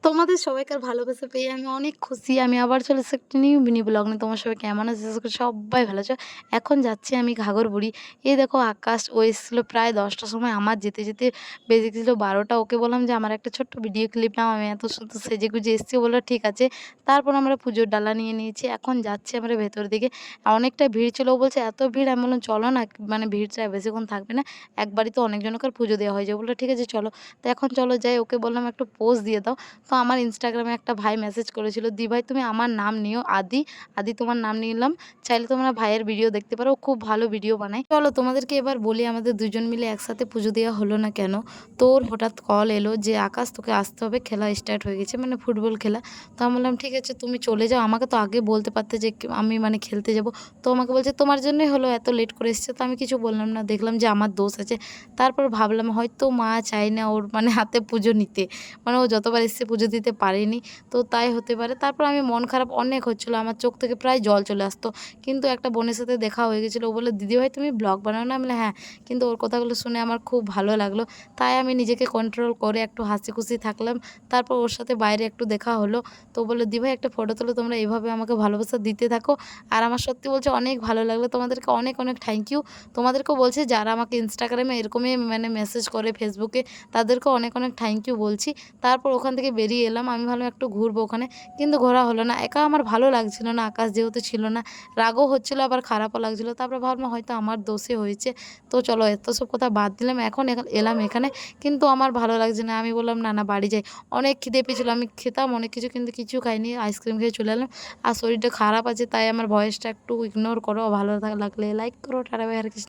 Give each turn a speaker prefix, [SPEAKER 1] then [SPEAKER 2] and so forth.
[SPEAKER 1] তোমাদের সবাইকার ভালোবাসা পেয়ে আমি অনেক খুশি। আমি আবার চলে এসেছি একটা নিউ মিনি ব্লগ নিয়ে। তোমার সবাই কেমন আছো? আশা করি সবাই ভালো আছো। এখন যাচ্ছি আমি ঘাগরবুড়ি। এই দেখো আকাশ ও এসেছিল প্রায় ১০টার সময়। আমার যেতে, যেতে বেজে গেছিল ১২টা। ওকে বললাম যে, "আমার একটা ছোট্ট ভিডিও ক্লিপ নাও। আমি এত সুন্দর সেজেগুজে এসেছি।" ও বলল, "ঠিক আছে।" তারপর আমরা পুজোর ডালা নিয়ে নিয়েছি। এখন যাচ্ছি আমরা ভেতর দিকে। অনেকটা ভিড় ছিল। ও বলছে, "এত ভিড়?" আমি বললাম, "চলো না, মানে ভিড়টা বেশিক্ষণ থাকবে না। একবারই তো অনেকজনকার পুজো দেওয়া হয়ে যায়।" ও বলল, "ঠিক আছে চলো।" তো এখন চলো যাই। ওকে বললাম, "একটু পোজ দিয়ে দাও।" তো আমার ইনস্টাগ্রামে একটা ভাই মেসেজ করেছিল, "দি ভাই তুমি আমার নাম নিও আদি, আদি তোমার নাম নিলাম। চাইলে তোমরা ভাইয়ের ভিডিও দেখতে পারো। ও খুব ভালো ভিডিও বানায়।" চলো তোমাদেরকে এবার বলি আমাদের ২ জন মিলে একসাথে পুজো দেওয়া হলো না কেন? তো ওর হঠাৎ কল এলো যে, "আকাশ তোকে আসতে হবে, খেলা স্টার্ট হয়ে গেছে।" মানে ফুটবল খেলা। তো আমি বললাম, "ঠিক আছে তুমি চলে যাও। আমাকে তো আগে বলতে পারতে যে আমি মানে খেলতে যাবো।" তো আমাকে বলছে, "তোমার জন্যই হলো এত লেট করে এসেছে।" তো আমি কিছু বললাম না। দেখলাম যে আমার দোষ আছে। তারপর ভাবলাম হয়তো মা চায় না ওর মানে হাতে পুজো নিতে। মানে ও যতবার এসেছে পুজো দিতে পারেনি, তো তাই হতে পারে। তারপর আমি মন খারাপ অনেক হচ্ছিলো, আমার চোখ থেকে প্রায় জল চলে আসতো। কিন্তু একটা বোনের সাথে দেখা হয়ে গেছিলো। ও বলল, "দিদিভাই তুমি ব্লগ বানাও না?" আমি বললাম, "হ্যাঁ।" কিন্তু ওর কথাগুলো শুনে আমার খুব ভালো লাগলো। তাই আমি নিজেকে কন্ট্রোল করে একটু হাসি-খুশি থাকলাম। তারপর ওর সাথে বাইরে একটু দেখা হলো। তো ও বলল, "দিভাই একটা ফটো তোলো, তোমরা এভাবে আমাকে ভালোবাসা দিতে থাকো।" আর আমার সত্যি বলছি অনেক ভালো লাগলো। তোমাদেরকে অনেক, অনেক থ্যাংক ইউ। তোমাদেরকেও বলছি যারা আমাকে ইনস্টাগ্রামে এরকমই মানে মেসেজ করে, ফেসবুকে, তাদেরকেও অনেক, অনেক থ্যাংক ইউ বলছি। তারপর ওখান থেকে বেরিয়ে এলাম। আমি ভাবলাম একটু ঘুরবো ওখানে। কিন্তু ঘোরা হলো না। একা আমার ভালো লাগছিল না। আকাশ যেহেতু ছিল না, রাগও হচ্ছিল আবার খারাপও লাগছিল। তারপরে ভাবলাম হয়তো আমার দোষে হয়েছে। তো চলো এত সব কথা বাদ দিলাম। এখন এলাম এখানে। কিন্তু আমার ভালো লাগছে না। আমি বললাম, "না, না বাড়ি যাই।" অনেক খিদে পেয়েছিল। আমি খেতাম অনেক কিছু কিন্তু কিছু খাইনি। আইসক্রিম খেয়ে চলে এলাম। আর শরীরটা খারাপ আছে তাই আমার ভয়েসটা একটু ইগনোর করো। ভালো লাগলে লাইক করো। Tata bye. আর কিছু